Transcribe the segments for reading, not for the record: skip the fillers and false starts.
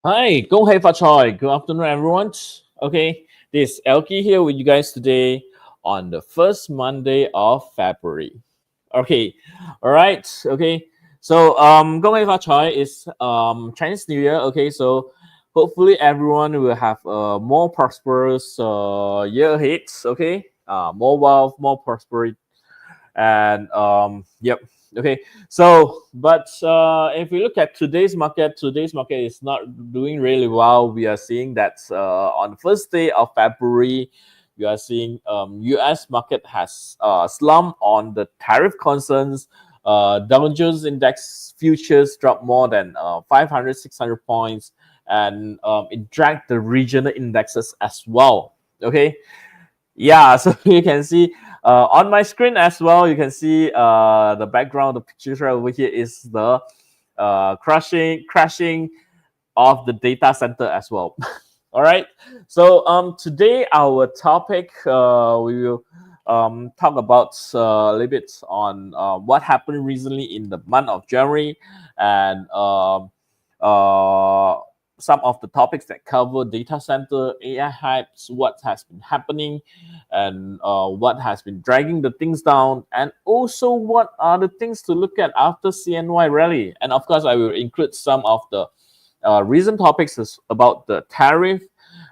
Hi, Gong Hei Fa Choi. Good afternoon, everyone. Okay, this is Elky here with you guys today on the first Monday of February. Okay, all right. Okay, so Gong Hei Fa Choi is Chinese New Year. Okay, so hopefully everyone will have a more prosperous year ahead. Okay, more wealth, more prosperity, and yep. Okay, so but if we look at today's market is not doing really well. We are seeing that on the first day of February, we are seeing US market has slumped on the tariff concerns. Dow Jones Index futures dropped more than 500 600 points, and it dragged the regional indexes as well. Okay, yeah, so you can see on my screen as well, you can see the background, the pictures right over here is the crashing of the data center as well. All right, so today our topic, we will talk about a little bit on what happened recently in the month of January, and uh, some of the topics that cover data center, AI hypes, what has been happening, and what has been dragging the things down, and also what are the things to look at after CNY rally. And of course, I will include some of the recent topics is about the tariff,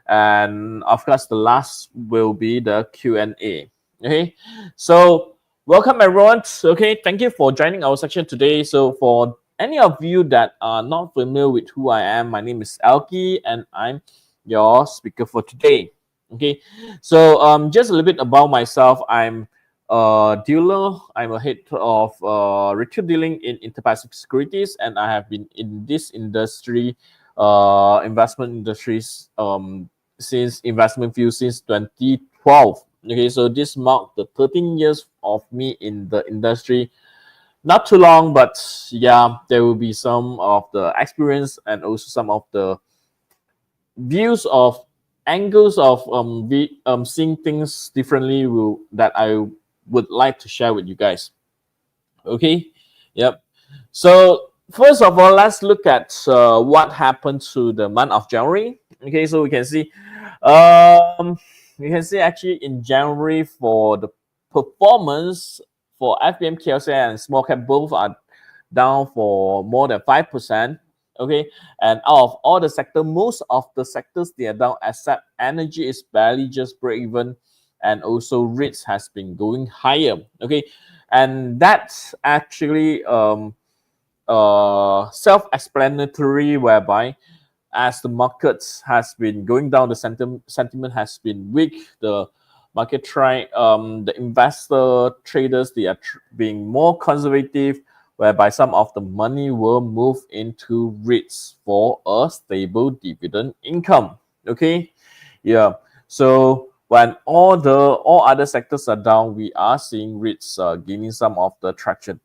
and of course, the last will be the Q&A. Okay, so welcome everyone. Okay, thank you for joining our section today. So for any of you that are not familiar with who I am, my name is Elky, and I'm your speaker for today. Okay, so just a little bit about myself. I'm a dealer. I'm a head of retail dealing in Interpacific Securities, and I have been in this industry, investment industries, since investment field since 2012. Okay, so this marked the 13 years of me in the industry. Not too long, but yeah, there will be some of the experience and also some of the views of angles of seeing things differently that I would like to share with you guys. Okay, yep. So first of all, let's look at what happened to the month of January. Okay, so um, we can see actually in January for the performance for FBM, KLCI, and small cap both are down for more than 5%. Okay, and out of all the sector, most of the sectors they are down, except energy is barely just break even, and also rates has been going higher. Okay, and that's actually self-explanatory, whereby as the markets has been going down, the sentiment has been weak. The market the investor traders, they are being more conservative, whereby some of the money will move into REITs for a stable dividend income. Okay, yeah. So when all other sectors are down, we are seeing REITs gaining some of the traction.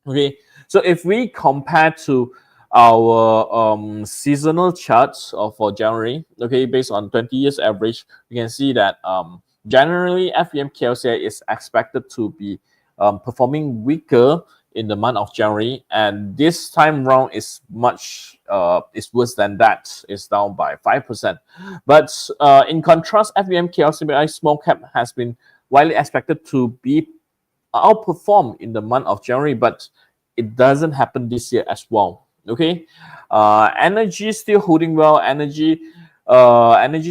Okay, so if we compare to our seasonal charts for January, okay, based on 20 years average, we can see that generally FEM KLCI is expected to be performing weaker in the month of January, and this time round is worse than that. It's down by 5%. But in contrast, FEM KLCI small cap has been widely expected to be outperform in the month of January, but it doesn't happen this year as well. Okay, energy still holding well. Energy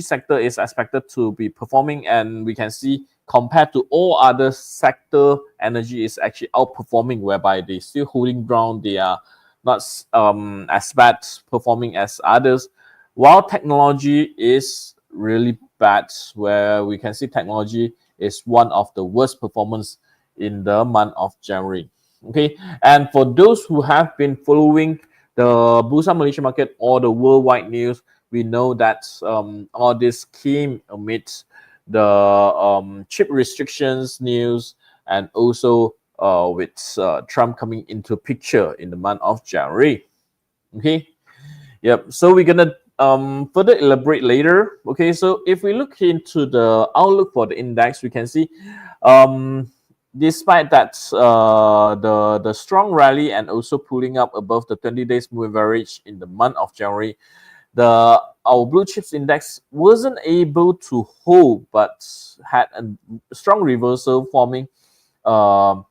sector is expected to be performing, and we can see compared to all other sector, energy is actually outperforming, whereby they still holding ground. They are not as bad performing as others, while technology is really bad, where we can see technology is one of the worst performance in the month of January. Okay, and for those who have been following the Bursa Malaysia market or the worldwide news, we know that all this came amidst the chip restrictions news, and also with Trump coming into picture in the month of January. Okay, yep. So we're gonna further elaborate later. Okay, so if we look into the outlook for the index, we can see um, despite that, the strong rally and also pulling up above the 20 days moving average in the month of January, our blue chips index wasn't able to hold, but had a strong reversal, forming um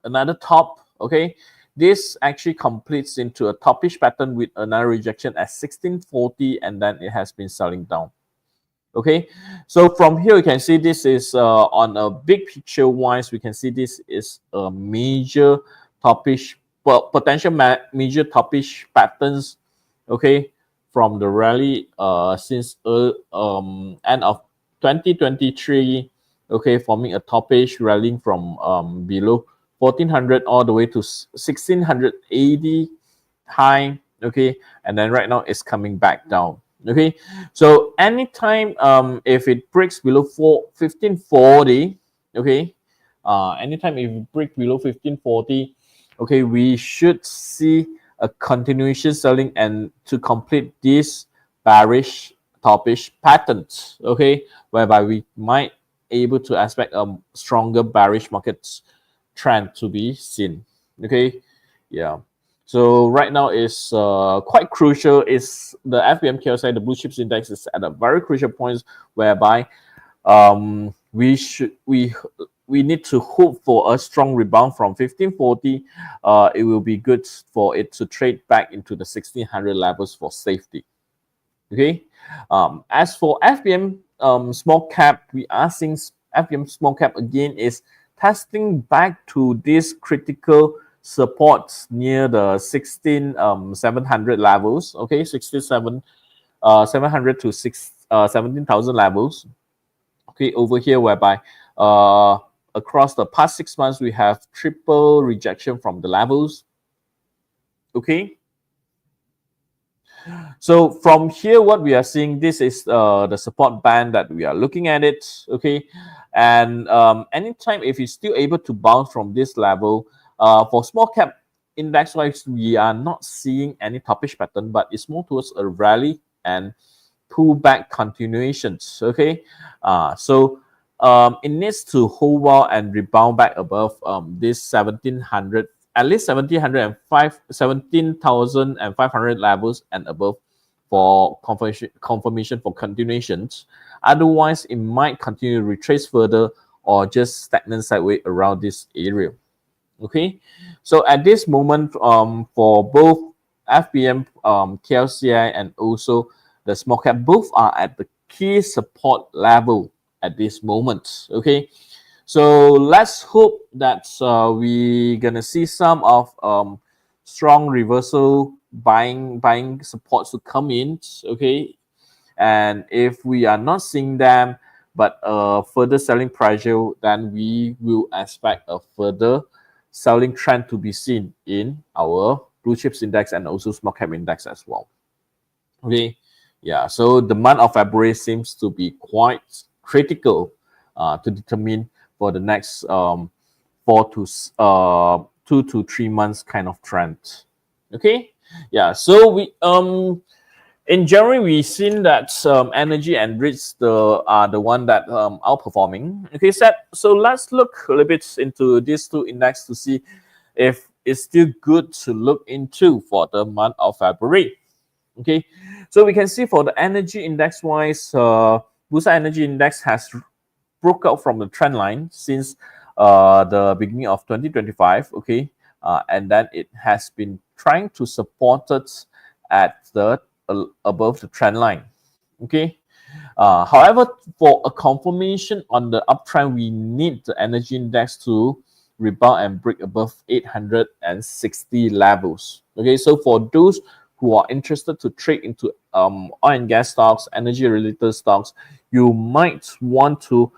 another top. Okay, this actually completes into a topish pattern with another rejection at 1640, and then it has been selling down. Okay, so from here you can see this is on a big picture wise, we can see this is a major topish, potential major topish patterns. Okay, from the rally since end of 2023. Okay, forming a topish rallying from below 1400 all the way to 1680 high. Okay, and then right now it's coming back down. Okay, so anytime if it breaks below 1540, okay, anytime if it breaks below 1540, okay, we should see a continuation selling and to complete this bearish topish patterns. Okay, whereby we might able to expect a stronger bearish market trend to be seen. Okay, yeah. So right now is quite crucial. Is the FBM KSI, the blue chips index, is at a very crucial point whereby we need to hope for a strong rebound from 1540. It will be good for it to trade back into the 1600 levels for safety. Okay. As for FBM small cap, we are seeing FBM small cap again is testing back to this critical supports near the 700 levels. Okay, 700 to 17,000 levels. Okay, over here whereby across the past 6 months we have triple rejection from the levels. Okay, so from here what we are seeing, this is the support band that we are looking at it. Okay, and anytime if you're still able to bounce from this level, for small cap index wise, we are not seeing any topish pattern, but it's more towards a rally and pullback continuations. Okay, so it needs to hold well and rebound back above this 1700, at least 17,500 levels and above for confirmation for continuations. Otherwise, it might continue to retrace further or just stagnant sideways around this area. Okay, so at this moment, for both FBM, KLCI, and also the small cap, both are at the key support level at this moment. Okay, so let's hope that we're gonna see some of strong reversal buying supports to come in. Okay, and if we are not seeing them, but further selling pressure, then we will expect a further selling trend to be seen in our blue chips index and also small cap index as well. Okay, yeah, so the month of February seems to be quite critical to determine for the next 2 to 3 months kind of trend. Okay, yeah, so we in January, we've seen that energy and REITs are the one that outperforming. Okay, so let's look a little bit into these two index to see if it's still good to look into for the month of February. Okay, so we can see for the energy index wise, Bursa Energy Index has broke out from the trend line since the beginning of 2025. Okay, and then it has been trying to support it at the above the trend line. Okay, however, for a confirmation on the uptrend, we need the energy index to rebound and break above 860 levels. Okay, so for those who are interested to trade into oil and gas stocks, energy related stocks, you might want to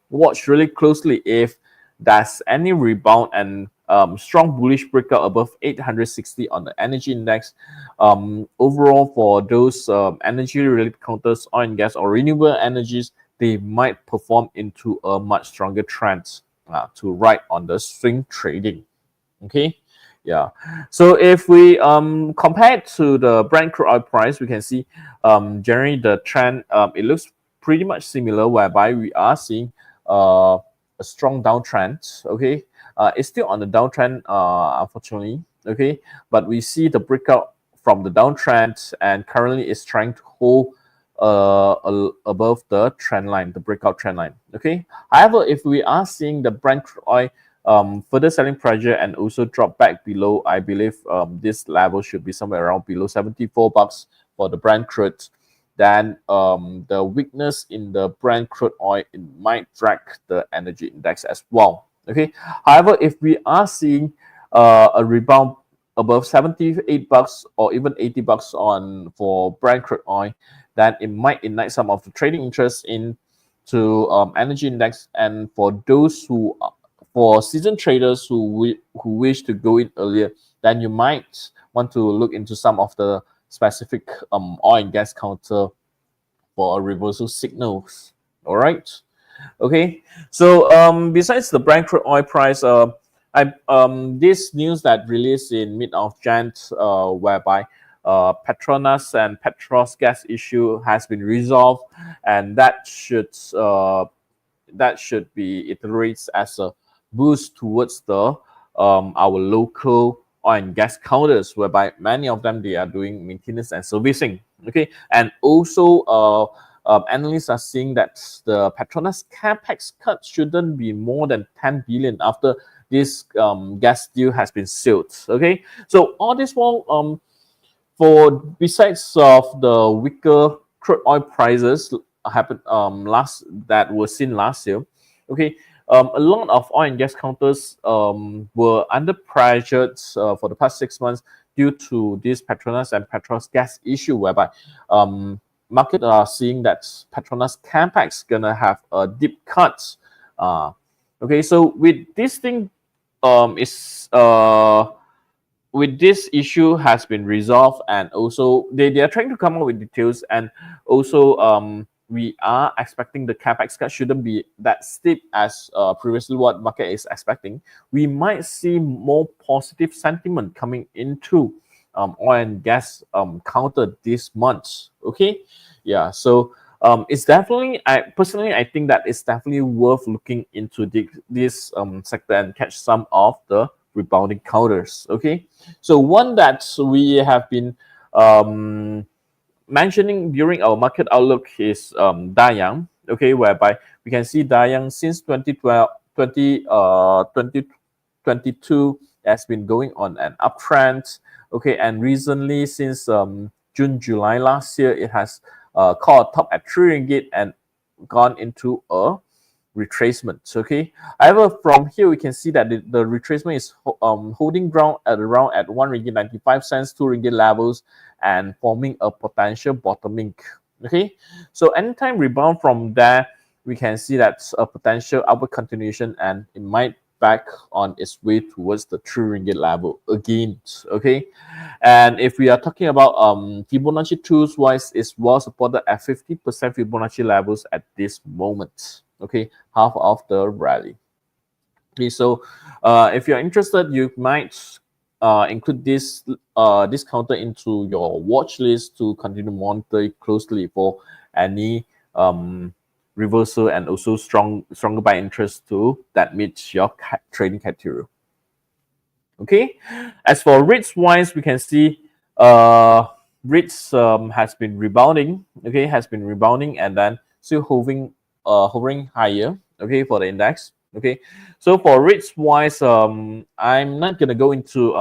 watch really closely if there's any rebound and strong bullish breakout above 860 on the energy index. Overall, for those energy related counters, oil and gas or renewable energies, they might perform into a much stronger trend to ride on the swing trading. Okay, yeah. So if we compare it to the Brent crude oil price, we can see generally the trend it looks pretty much similar, whereby we are seeing a strong downtrend. Okay, it's still on the downtrend, unfortunately. Okay, but we see the breakout from the downtrend, and currently it's trying to hold above the trend line, the breakout trend line. Okay. However, if we are seeing the Brent crude oil further selling pressure and also drop back below, I believe this level should be somewhere around below $74 for the Brent crude. Then the weakness in the Brent crude oil, it might drag the energy index as well. Okay. However, if we are seeing a rebound above $78 or even $80 on for Brent crude oil, then it might ignite some of the trading interest into energy index. And for those who for seasoned traders who wish to go in earlier, then you might want to look into some of the specific oil and gas counter for reversal signals. All right. Okay. So besides the Brent crude oil price, this news that released in mid of Jan, whereby Petronas and Petros gas issue has been resolved, and that should be iterates as a boost towards the our local oil and gas counters, whereby many of them they are doing maintenance and servicing. Okay, and also analysts are seeing that the Petronas capex cut shouldn't be more than 10 billion after this gas deal has been sealed. Okay, so all this while for besides of the weaker crude oil prices happened that were seen last year. Okay, a lot of oil and gas counters were under pressure for the past 6 months due to this Petronas and Petros gas issue, whereby market are seeing that Petronas capex gonna have a deep cut. Okay, so with this thing is with this issue has been resolved, and also they are trying to come up with details, and also we are expecting the capex cut shouldn't be that steep as previously what market is expecting. We might see more positive sentiment coming into oil and gas counter this month. Okay, yeah, so it's definitely, I think that it's definitely worth looking into this sector and catch some of the rebounding counters. Okay, so one that we have been mentioning during our market outlook is Dayang. Okay, whereby we can see Dayang since 2022 has been going on an uptrend. Okay, and recently since June, July last year, it has caught top at 3 ringgit and gone into a retracement. Okay, however, from here we can see that the retracement is holding ground at around at 1 ringgit 95 cents, 2 ringgit levels, and forming a potential bottoming. Okay, so anytime rebound from there, we can see that's a potential upward continuation, and it might back on its way towards the 3 ringgit level again. Okay, and if we are talking about Fibonacci tools wise, it's well supported at 50% Fibonacci levels at this moment. Okay, half of the rally. Okay, so if you're interested, you might include this counter into your watch list to continue monitor it closely for any reversal and also stronger buy interest to that meets your trading criteria. Okay, as for rates wise, we can see rates has been rebounding. Okay, has been rebounding and then still hovering higher. Okay, for the index. Okay, so for rates wise, I'm not gonna go into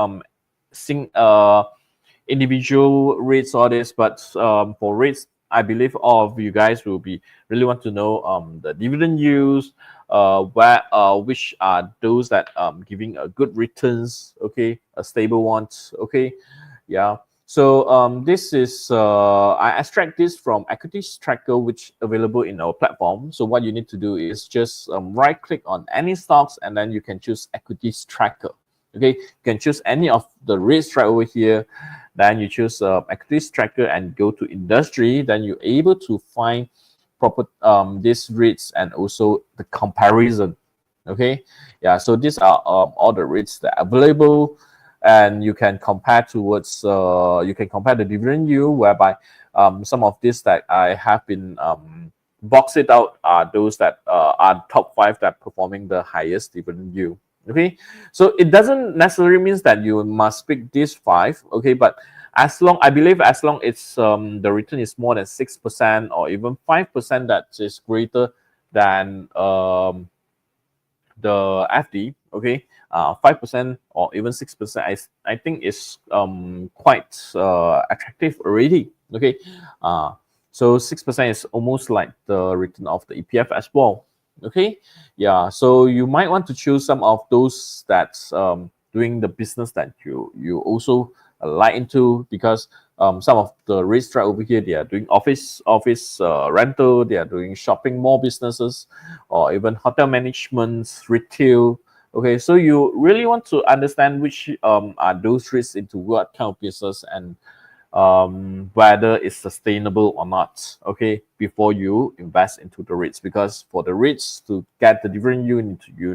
individual rates or this, but for rates, I believe all of you guys will be really want to know the dividend yields, which are those that giving a good returns. Okay, a stable ones. Okay, yeah. So this is I extract this from equities tracker, which available in our platform. So what you need to do is just right click on any stocks, and then you can choose equities tracker. Okay, you can choose any of the rates right over here. Then you choose equities tracker and go to industry. Then you're able to find proper these rates and also the comparison. Okay, yeah. So these are all the rates that are available, and you can compare towards you can compare the dividend yield, whereby some of this that I have been box it out are those that are top 5 that performing the highest dividend yield. Okay, so it doesn't necessarily means that you must pick these 5. Okay, but as long, I believe, as long it's the return is more than 6% or even 5% that is greater than the FD, okay, 5% or even 6%, I think is quite attractive already. Okay, so 6% is almost like the return of the EPF as well. Okay, yeah, so you might want to choose some of those that's doing the business that you also like into, because some of the REITs right over here, they are doing office rental, they are doing shopping mall businesses, or even hotel management, retail. Okay, so you really want to understand which are those REITs into what kind of business, and whether it's sustainable or not, okay, before you invest into the REITs. Because for the REITs to get the dividend, you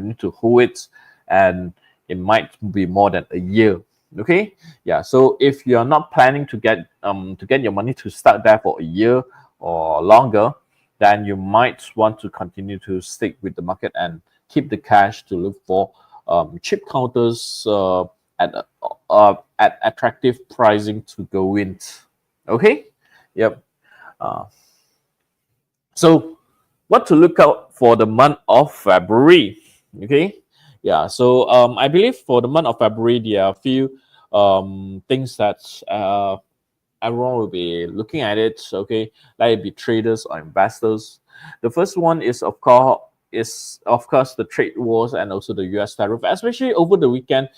need to hold it, and it might be more than a year. Okay, yeah. So if you're not planning to get your money to start there for a year or longer, then you might want to continue to stick with the market and keep the cash to look for cheap counters at attractive pricing to go in. Okay, yep. Uh, so what to look out for the month of February? Okay, yeah. So I believe for the month of February, there are a few things that everyone will be looking at it. Okay, like it be traders or investors. The first one is of course the trade wars and also the U.S. tariff. Especially over the weekend,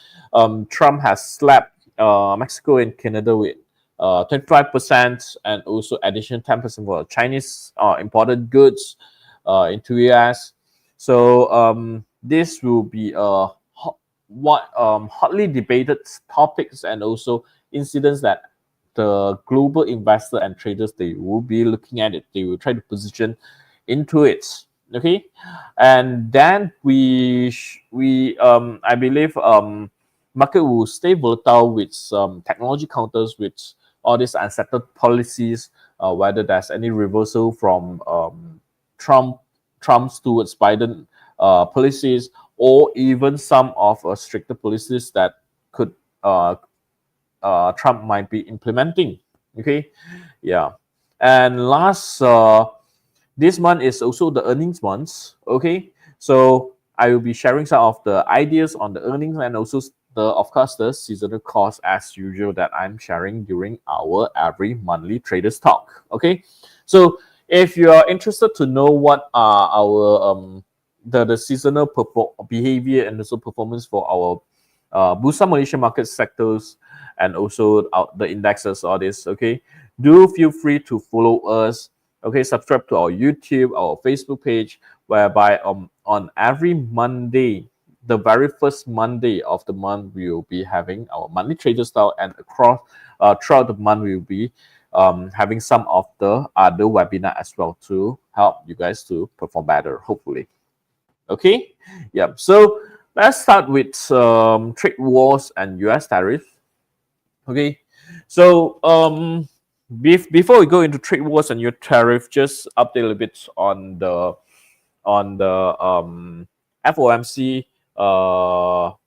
Trump has slapped Mexico and Canada with 25% and also additional 10% for Chinese imported goods into US. So this will be a hotly debated topics and also incidents that the global investor and traders, they will be looking at it. They will try to position into it. Okay, and then I believe market will stay volatile with some technology counters, with all these unsettled policies, whether there's any reversal from Trump's towards Biden policies, or even some of stricter policies that could Trump might be implementing. Okay, yeah. And last, this month is also the earnings months. Okay, so I will be sharing some of the ideas on the earnings, and also of course the seasonal cost as usual that I'm sharing during our every monthly traders talk. Okay, so if you are interested to know what are our the seasonal behavior and also performance for our Bursa Malaysia market sectors and also the indexes, all this, okay, do feel free to follow us. Okay, subscribe to our YouTube, our Facebook page, whereby on every Monday, the very first Monday of the month, we will be having our monthly trader style, and across throughout the month, we will be having some of the other webinar as well to help you guys to perform better, hopefully. Okay, yeah. So let's start with trade wars and US tariff. Okay, so before we go into trade wars and your tariff, just update a little bit on the FOMC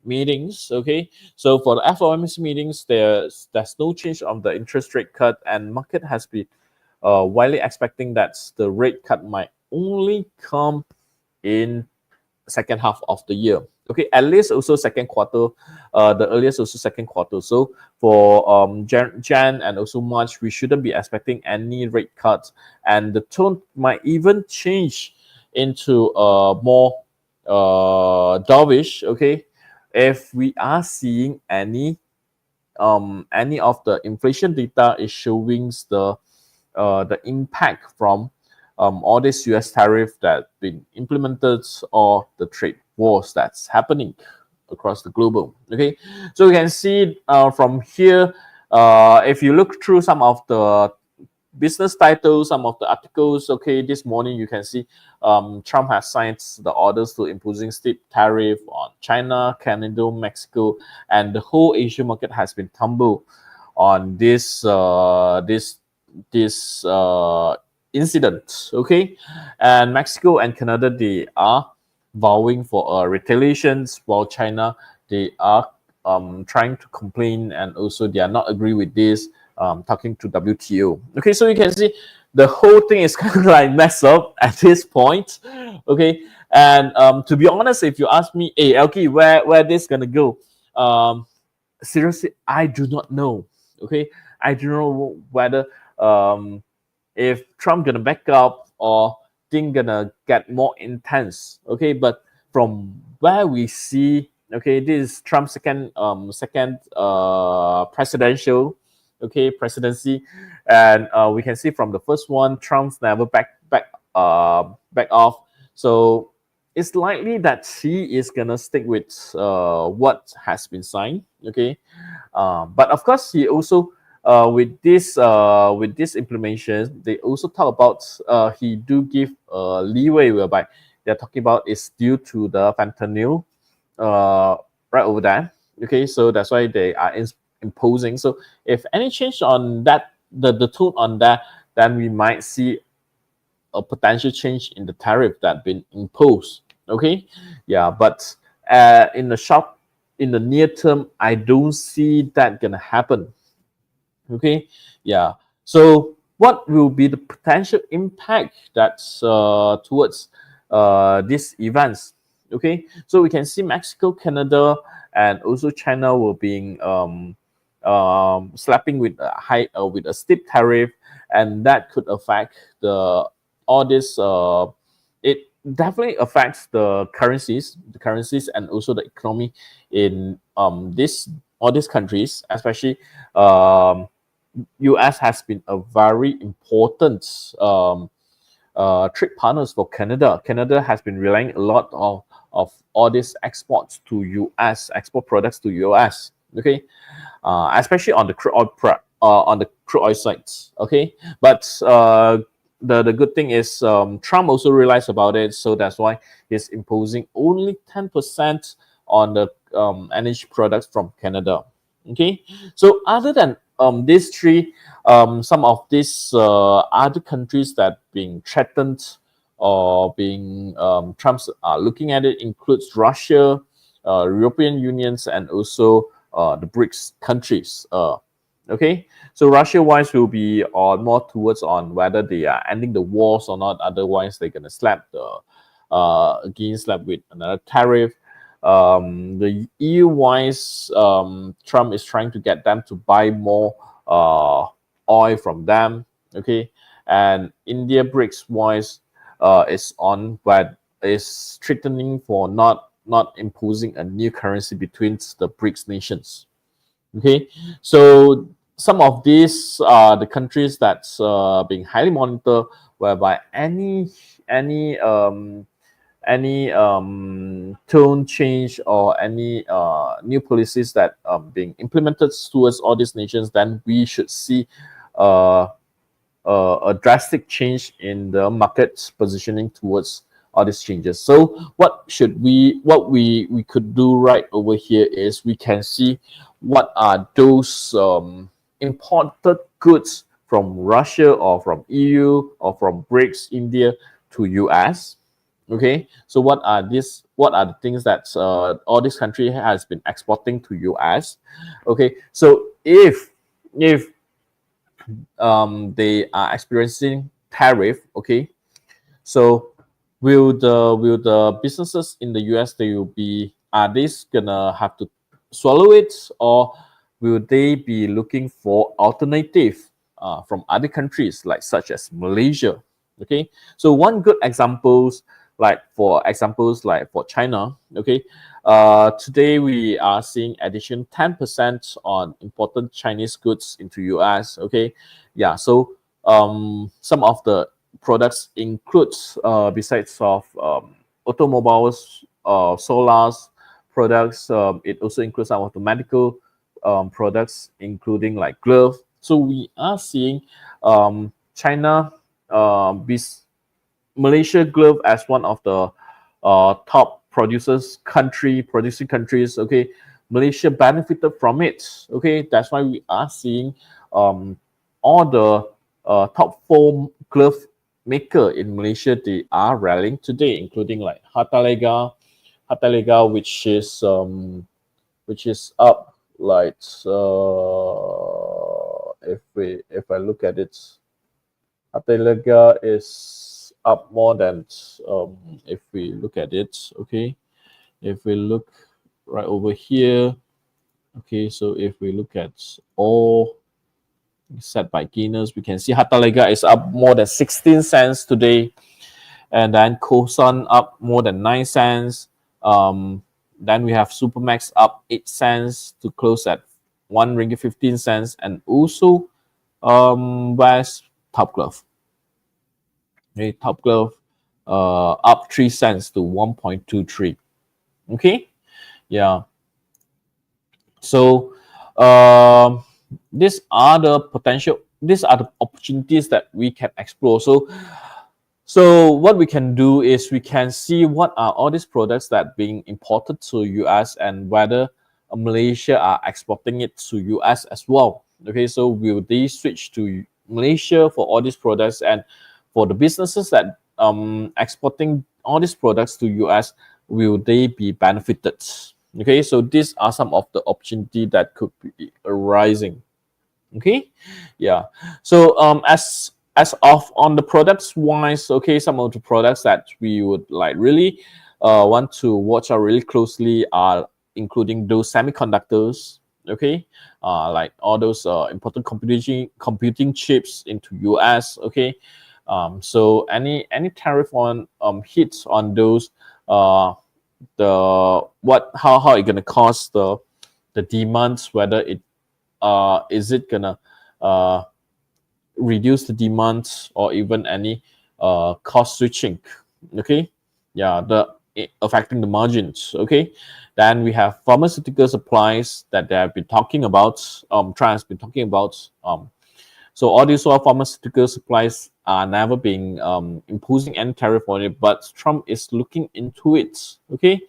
meetings. Okay, so for the FOMC meetings, there's no change on the interest rate cut, and market has been widely expecting that the rate cut might only come in second half of the year. Okay, at least also second quarter, the earliest also second quarter. So for Jan and also March, we shouldn't be expecting any rate cuts, and the tone might even change into more dovish. Okay, if we are seeing any of the inflation data is showing the impact from all this US tariff that been implemented, or the trade wars that's happening across the global. Okay, so you can see from here, if you look through some of the business titles, some of the articles, okay, this morning you can see Trump has signed the orders to imposing steep tariff on China, Canada, Mexico, and the whole Asian market has been tumbled on this incident. Okay, and Mexico and Canada, they are vowing for retaliations, while China, they are trying to complain, and also they are not agree with this, talking to WTO. Okay, so you can see the whole thing is kind of like messed up at this point. Okay, and to be honest, if you ask me, hey Elky, where this gonna go? Seriously, I do not know. Okay, I don't know whether um if Trump gonna back up or thing gonna get more intense. Okay, but from where we see, okay, this is Trump's second presidential, okay, presidency, and we can see from the first one, Trump's never back off. So it's likely that he is gonna stick with what has been signed. Okay, but of course, he also with this implementation, they also talk about he do give leeway whereby they're talking about is due to the fentanyl uh, right over there. Okay, so that's why they are imposing. So if any change on that, the tune on that, then we might see a potential change in the tariff that been imposed. Okay, yeah, but in the near term, I don't see that gonna happen. Okay, yeah. So what will be the potential impact that's towards these events? Okay, so we can see Mexico, Canada, and also China will being slapping with a high with a steep tariff, and that could affect the all this. It definitely affects the currencies, and also the economy in this all these countries, especially US has been a very important trade partners for Canada. Canada has been relying a lot of all these exports to US, export products to US. Okay, especially on the on the crude oil sites. Okay, but the good thing is Trump also realized about it, so that's why he's imposing only 10% on the energy products from Canada. Okay, so other than these three, some of these other countries that being threatened or being Trump's looking at it includes Russia, European Unions, and also the BRICS countries. Okay, so Russia-wise will be on more towards on whether they are ending the wars or not. Otherwise, they're gonna slap the again slap with another tariff. The EU-wise, Trump is trying to get them to buy more oil from them. Okay, and India BRICS-wise is on but is threatening for not imposing a new currency between the BRICS nations. Okay, so some of these are the countries that's being highly monitored, whereby any tone change or any new policies that being implemented towards all these nations, then we should see uh, a drastic change in the market's positioning towards all these changes. So what we could do right over here is we can see what are those imported goods from Russia or from EU or from BRICS, India to US. Okay, so what are the things that all this country has been exporting to US? Okay, so if they are experiencing tariff, okay, so will the businesses in the US, they will be, are they gonna have to swallow it, or will they be looking for alternative from other countries like such as Malaysia? Okay, so one good examples like for China. Okay, today we are seeing addition 10% on important Chinese goods into US. Okay, yeah, so some of the products includes besides of automobiles, solars products. It also includes some of the medical products, including like gloves. So we are seeing China, Malaysia glove as one of the top producing countries. Okay, Malaysia benefited from it. Okay, that's why we are seeing all the top four glove maker in Malaysia, they are rallying today, including like Hartalega, which is up like if I look at it, Hartalega is up more than if we look at it, okay. If we look right over here, okay, so if we look at all set by gainers, we can see Hartalega is up more than 16 cents today, and then Kosan up more than 9 cents. Then we have Supermax up 8 cents to close at 1 ringgit 15 cents, and also where's Top Glove? Okay, Top Glove up 3 cents to 1.23. Okay, yeah. So these are the opportunities that we can explore. So what we can do is we can see what are all these products that being imported to US and whether Malaysia are exporting it to US as well. Okay, so will they switch to Malaysia for all these products, and for the businesses that exporting all these products to US, will they be benefited? Okay, so these are some of the opportunity that could be arising. Okay, yeah. So as of on the products wise, okay, some of the products that we would like really want to watch out really closely are including those semiconductors. Okay, like all those important computing chips into US. Okay, so any tariff on hits on those, the what how it gonna cost the demands, whether it is it gonna uh, reduce the demand or even any cost switching. Okay, yeah, affecting the margins. Okay, then we have pharmaceutical supplies that they have been talking about. Trump has been talking about. So all these pharmaceutical supplies are never being imposing any tariff on it, but Trump is looking into it. Okay,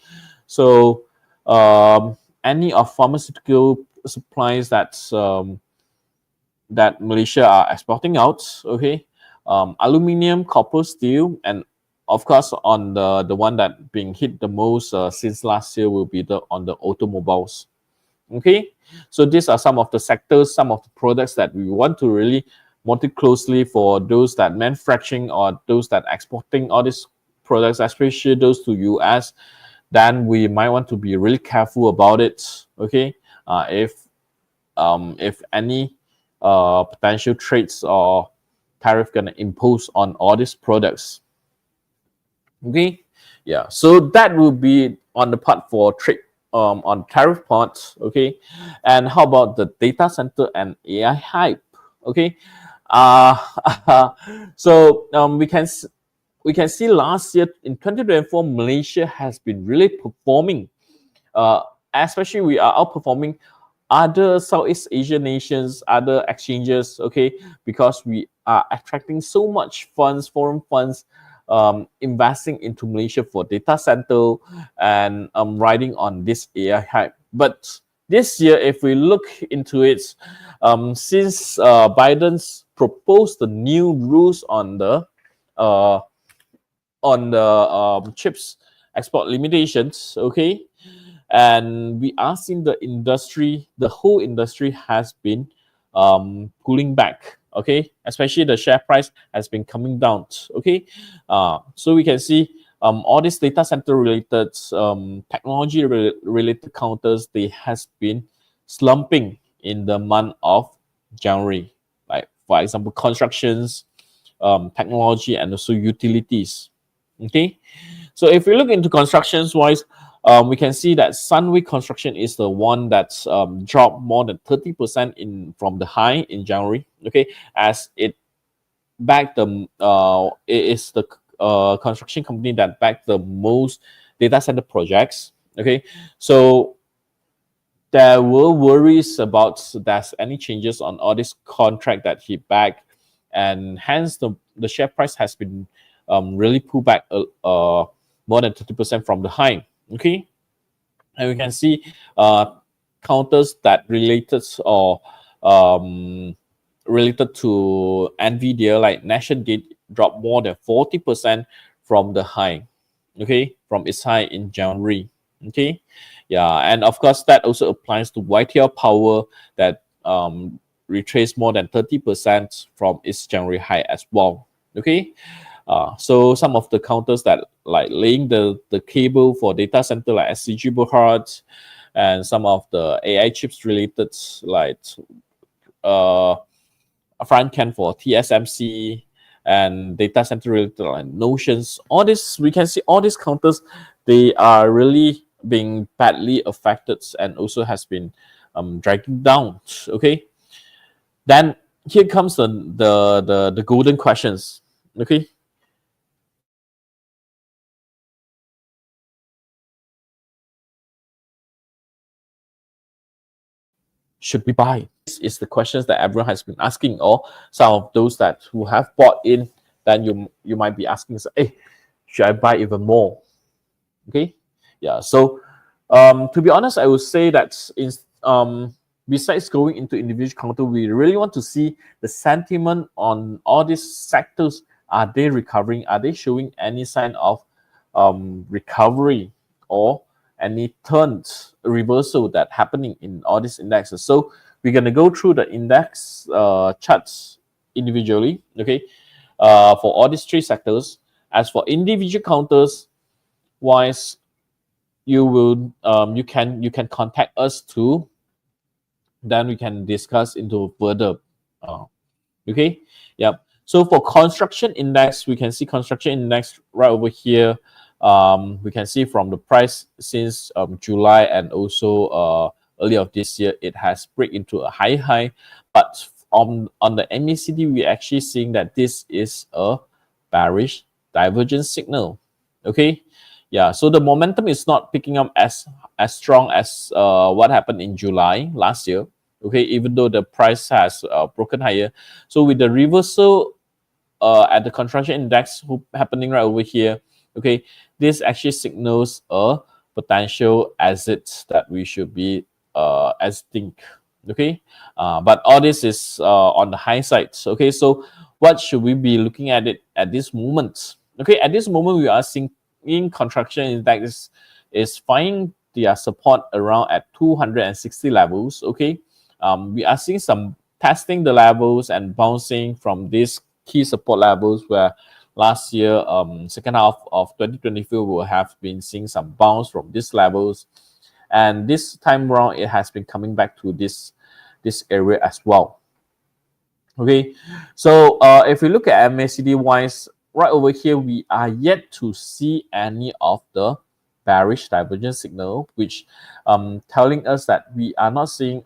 so any of pharmaceutical supplies that Malaysia are exporting out. Okay, aluminium, copper, steel, and of course on the one that being hit the most since last year will be on the automobiles. Okay, so these are some of the sectors, some of the products that we want to really monitor closely for those that manufacturing or those that exporting all these products, especially those to US. Then we might want to be really careful about it. Okay, if any potential trades or tariff gonna impose on all these products. Okay, yeah. So that will be on the part for trade on tariff part. Okay, and how about the data center and AI hype? Okay, uh, so we can see last year in 2024 Malaysia has been really performing. Uh, Especially we are outperforming other Southeast Asian nations, other exchanges, okay, because we are attracting so much funds, foreign funds, investing into Malaysia for data center and riding on this AI hype. But this year, if we look into it, since Biden's proposed the new rules uh, on the chips export limitations, okay, and we are seeing the whole industry has been pulling back. Okay, especially the share price has been coming down. Okay, so we can see all these data center related technology related counters, they has been slumping in the month of January. Like for example, constructions, technology, and also utilities. Okay, so if we look into constructions wise, we can see that Sunway Construction is the one that's dropped more than 30% in from the high in January. Okay, as it backed it is the construction company that backed the most data center projects. Okay, so there were worries about there's any changes on all this contract that he backed, and hence the share price has been really pulled back more than 30% from the high. Okay, and we can see counters that related or related to Nvidia, like dropped more than 40% from the high, okay, from its high in January, okay. Yeah, and of course that also applies to YTL Power that retraced more than 30% from its January high as well, okay. So some of the counters that like laying the cable for data center like SCG Berhad, and some of the AI chips related like uh, front can for TSMC and data center related like Notions. All this, we can see all these counters, they are really being badly affected and also has been dragging down. Okay, then here comes the golden questions. Okay, should we buy? This is the questions that everyone has been asking, or some of those that who have bought in, then you might be asking, hey, should I buy even more? Okay, yeah. So to be honest, I would say that in besides going into individual counter, we really want to see the sentiment on all these sectors. Are they recovering? Are they showing any sign of recovery or any turns reversal that happening in all these indexes? So we're going to go through the index charts individually, okay, for all these three sectors. As for individual counters wise, you can contact us too, then we can discuss into further. uh, okay, yep. So for construction index, we can see construction index right over here. We can see from the price since July and also earlier of this year, it has break into a high, but on the MACD, we're actually seeing that this is a bearish divergence signal. Okay, yeah. So the momentum is not picking up as strong as what happened in July last year. Okay, even though the price has broken higher. So with the reversal at the construction index happening right over here, okay, this actually signals a potential exit that we should be exiting. Okay, but all this is on the high side. Okay, so what should we be looking at it at this moment? Okay, at this moment we are seeing in construction index is finding their support around at 260 levels. Okay, we are seeing some testing the levels and bouncing from these key support levels where last year, second half of 2024, we have been seeing some bounce from these levels. And this time around, it has been coming back to this area as well. Okay, so if we look at MACD wise, right over here, we are yet to see any of the bearish divergence signal, which telling us that we are not seeing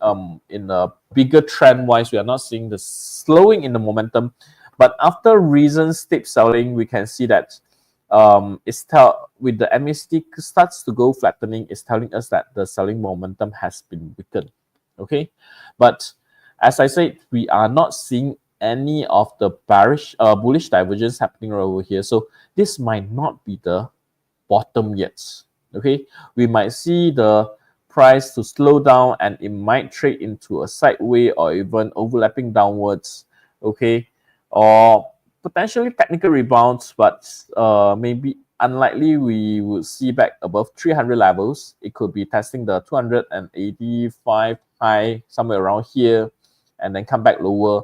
in a bigger trend wise, we are not seeing the slowing in the momentum. But after recent steep selling, we can see that with the MACD starts to go flattening, it's telling us that the selling momentum has been weakened. Okay, but as I said, we are not seeing any of the bullish divergence happening right over here. So this might not be the bottom yet. Okay, we might see the price to slow down and it might trade into a sideway or even overlapping downwards. Okay, or potentially technical rebounds, but maybe unlikely we would see back above 300 levels. It could be testing the 285 high somewhere around here and then come back lower,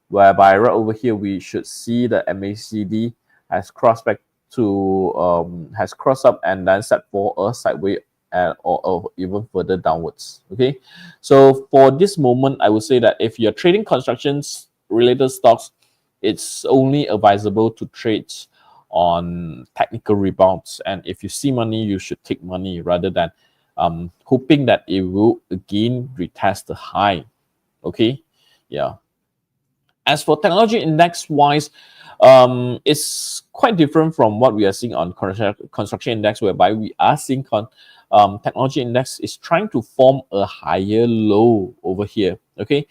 whereby right over here we should see the MACD has crossed back to has crossed up and then set for a sideway or even further downwards. Okay, so for this moment, I would say that if you're trading constructions related stocks, it's only advisable to trade on technical rebounds. And if you see money, you should take money rather than hoping that it will again retest the high. Okay, yeah. As for technology index wise, it's quite different from what we are seeing on construction index, whereby we are seeing technology index is trying to form a higher low over here. Okay,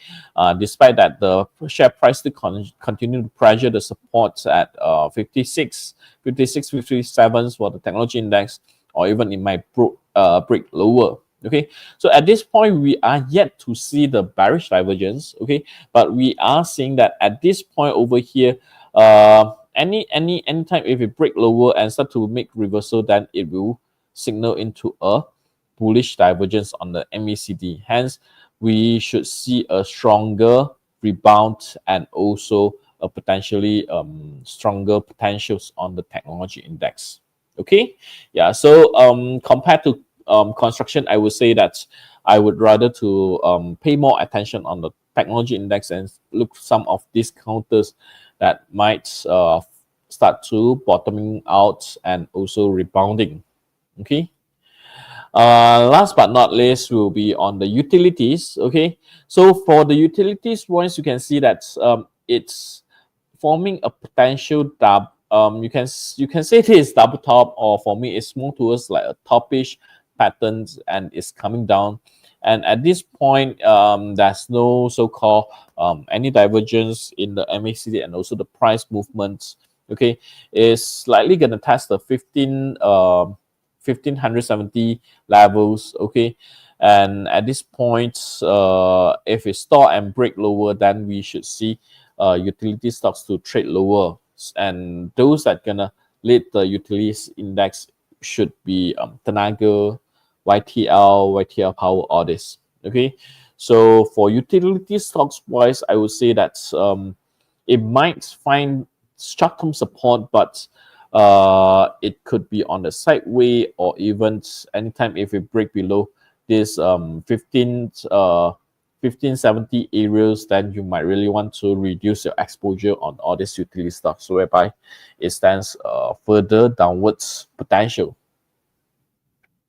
despite that, the share price to continue to pressure the supports at 56, 57 for the technology index, or even it might break lower. Okay, so at this point, we are yet to see the bearish divergence. Okay, but we are seeing that at this point over here, anytime if it break lower and start to make reversal, then it will signal into a bullish divergence on the MACD. Hence, we should see a stronger rebound and also a potentially stronger potentials on the technology index. Okay, yeah. So compared to construction, I would say that I would rather to pay more attention on the technology index and look some of these counters that might start to bottoming out and also rebounding. Okay. Last but not least will be on the utilities. Okay, so for the utilities once you can see that it's forming a potential you can say it is double top, or for me it's more towards like a topish patterns and it's coming down. And at this point, there's no so-called any divergence in the MACD and also the price movements. Okay, is likely going to test the 1570 levels. Okay, and at this point, if it start and break lower, then we should see utility stocks to trade lower, and those that gonna lead the utilities index should be Tenaga, YTL Power, all this. Okay, so for utility stocks wise, I would say that it might find short-term support, but it could be on the sideway, or even anytime if it break below this 1570 areas, then you might really want to reduce your exposure on all these utility stocks, whereby it stands further downwards potential.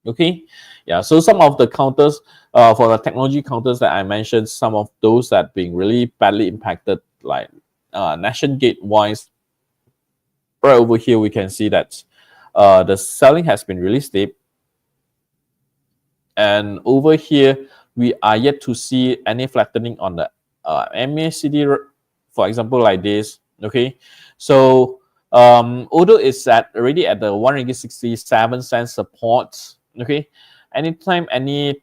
Okay, yeah. So some of the counters for the technology counters that I mentioned, some of those that being really badly impacted, like Nation Gate wise, right over here we can see that the selling has been really steep, and over here we are yet to see any flattening on the MACD, for example, like this. Okay, so although it's already at the 1.67 ringgit support. Okay, anytime any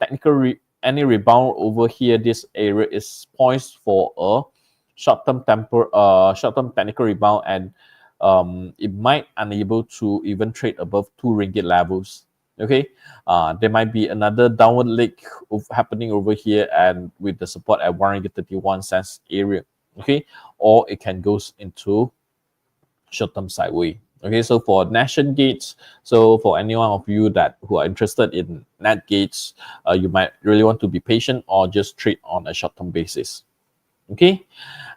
any rebound over here, this area is poised for a short-term technical rebound, and it might unable to even trade above 2 ringgit levels. Okay, there might be another downward leg happening over here, and with the support at 1.31 ringgit area. Okay, or it can go into short-term sideway. Okay, so for Nation Gates, so for anyone of you that who are interested in Net Gates, you might really want to be patient or just trade on a short-term basis. Okay,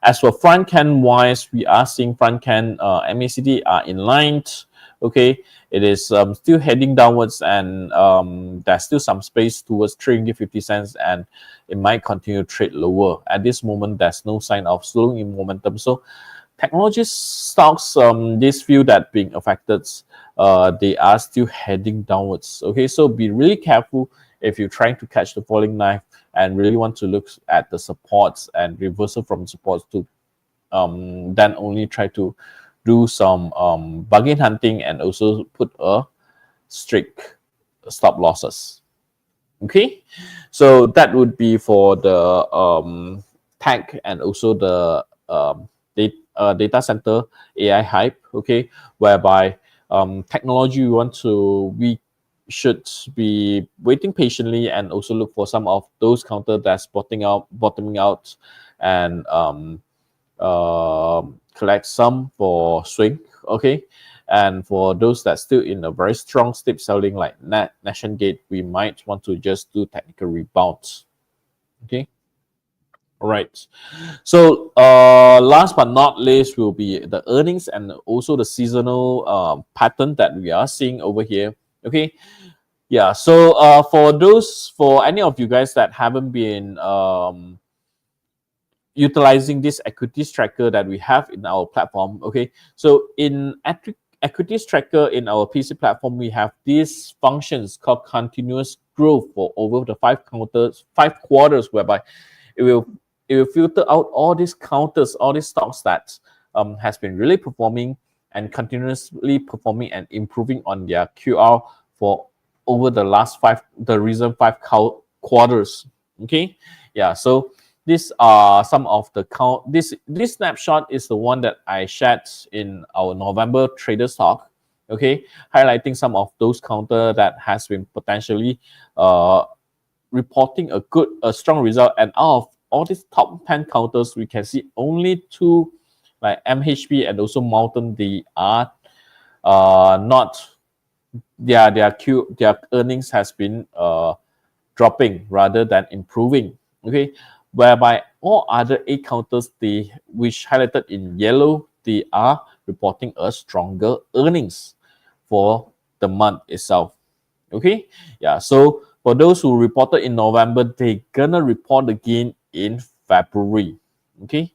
as for front can wise, we are seeing front can MACD are in line. Okay, it is still heading downwards, and there's still some space towards 3.50 cents, and it might continue to trade lower. At this moment, there's no sign of slowing in momentum. So technology stocks, these few that being affected, they are still heading downwards. Okay, so be really careful if you're trying to catch the falling knife and really want to look at the supports and reversal from supports to then only try to do some bargain hunting and also put a strict stop losses. Okay, so that would be for the tech and also the data center AI hype. Okay, whereby technology we should be waiting patiently and also look for some of those counter that's bottoming out, and collect some for swing. Okay, and for those that still in a very strong steep selling like Nation Gate, we might want to just do technical rebounds. Okay, all right. So last but not least will be the earnings and also the seasonal pattern that we are seeing over here. Okay, yeah. So for any of you guys that haven't been utilizing this equities tracker that we have in our platform. Okay, so in equities tracker in our PC platform, we have these functions called continuous growth for over the 5 quarters, whereby it will filter out all these counters, all these stocks that has been really performing and continuously performing and improving on their QR for over the recent 5 quarters. Okay, yeah. So these are some of the count. This snapshot is the one that I shared in our November traders talk. Okay, highlighting some of those counter that has been potentially reporting a strong result. And out of all these top 10 counters, we can see only two, like MHP and also Mountain, they are not their earnings has been dropping rather than improving. Okay, whereby all other 8 counters, they which highlighted in yellow, they are reporting a stronger earnings for the month itself. Okay, yeah. So for those who reported in November, they gonna report again in February. Okay,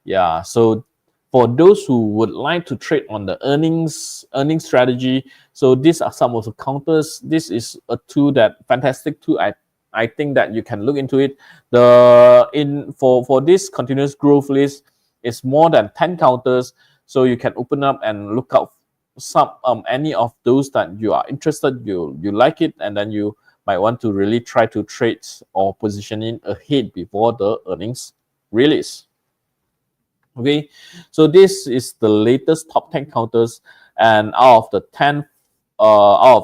yeah. So for those who would like to trade on the earnings strategy, so these are some of the counters. This is a tool that fantastic tool. I think that you can look into it. For this continuous growth list, it's more than 10 counters, so you can open up and look out some any of those that you are interested, you like it, and then you might want to really try to trade or position in ahead before the earnings release. Okay, so this is the latest top 10 counters, and out of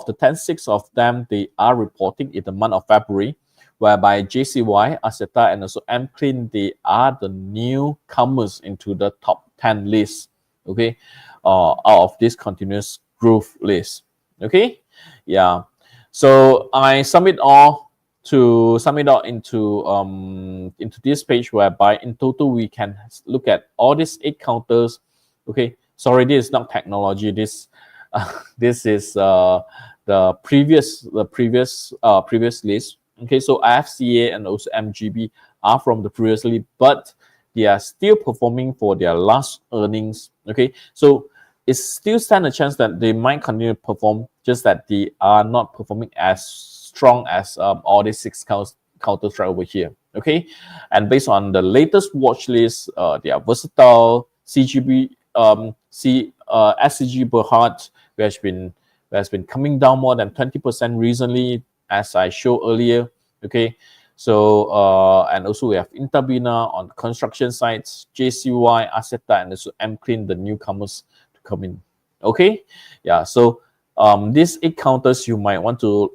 the 10, 6 of them, they are reporting in the month of February, whereby JCY, Aseta, and also MClean, they are the newcomers into the top 10 list. Okay, out of this continuous growth list. Okay, yeah. So I sum it all into this page, whereby in total we can look at all these 8 counters. Okay, sorry, this is not technology. This this is the previous list. Okay, so IFCA and also MGB are from the previously, but they are still performing for their last earnings. Okay, so it still stands a chance that they might continue to perform, just that they are not performing as strong as all these 6 counters right over here. Okay, and based on the latest watch list, they are versatile. CGB, SCG Berhad, which has been coming down more than 20% recently, as I showed earlier. Okay, so and also we have Intabina on construction sites, JCY, Aseta, and also MClean, the newcomers to come in. Okay, yeah. So these 8 counters you might want to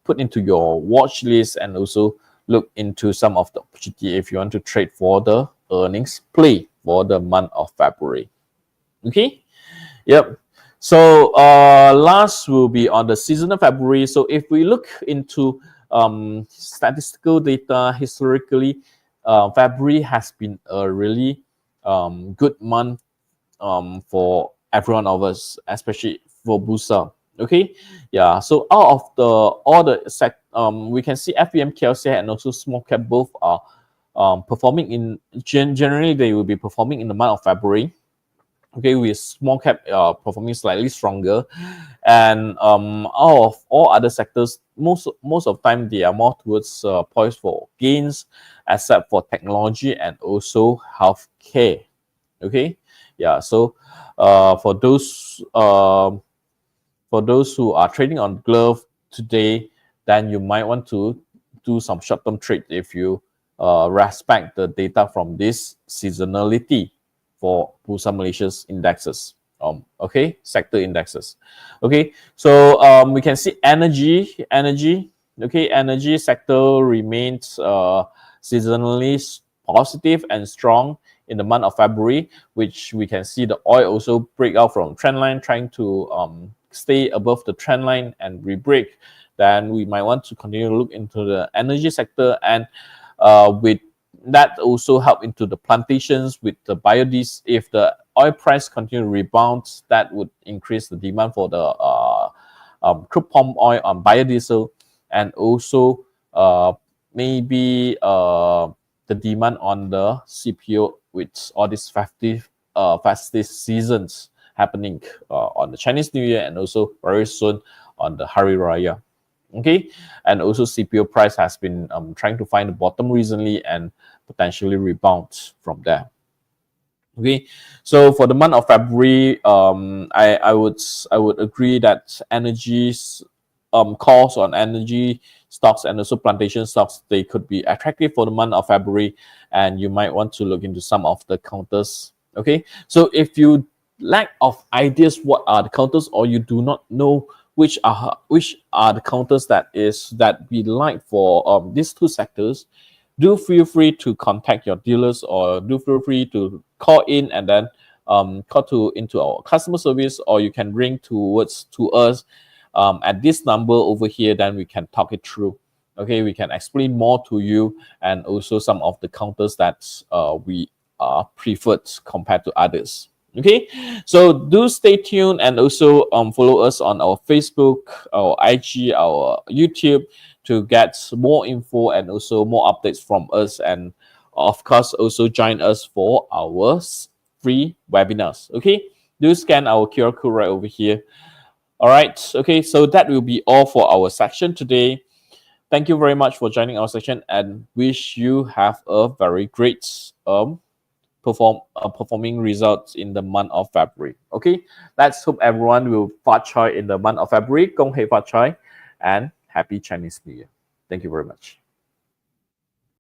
put into your watch list, and also look into some of the opportunity if you want to trade for the earnings play for the month of February. Okay, yep. So last will be on the seasonal February. So if we look into statistical data historically, February has been a really good month for everyone of us, especially for Bursa. Okay, yeah. So out of all the we can see FVM, KLC, and also small cap both are performing in generally they will be performing in the month of February. Okay, with small cap performing slightly stronger, and out of all other sectors, most of the time they are more towards poised for gains, except for technology and also healthcare. Okay, yeah. So for those who are trading on glove today, then you might want to do some short-term trade if you respect the data from this seasonality for Bursa Malaysia's indexes. Okay, sector indexes. Okay, so we can see energy. Okay, energy sector remains seasonally positive and strong in the month of February, which we can see the oil also break out from trend line, trying to stay above the trend line and re-break. Then we might want to continue to look into the energy sector, and with that also help into the plantations with the biodiesel. If the oil price continue to rebound, that would increase the demand for the crude palm oil on biodiesel, and also maybe the demand on the CPO with all these festive seasons happening on the Chinese New Year, and also very soon on the Hari Raya. Okay, and also CPO price has been trying to find the bottom recently and potentially rebound from there. Okay, so for the month of February, I would agree that energies calls on energy stocks and also plantation stocks, they could be attractive for the month of February, and you might want to look into some of the counters. Okay, so if you lack of ideas what are the counters, or you do not know which are the counters that we like for these two sectors, do feel free to contact your dealers, or do feel free to call in and then call into our customer service, or you can ring to us at this number over here. Then we can talk it through. Okay, we can explain more to you, and also some of the counters that we preferred compared to others. Okay, so do stay tuned, and also follow us on our Facebook, our IG, our YouTube, to get more info and also more updates from us, and of course also join us for our free webinars. Okay, do scan our QR code right over here. All right, okay, so that will be all for our section today. Thank you very much for joining our section, and wish you have a very great performing results in the month of February. Okay, let's hope everyone will fat choi in the month of February. Gong hei fat choi, and happy Chinese New Year. Thank you very much.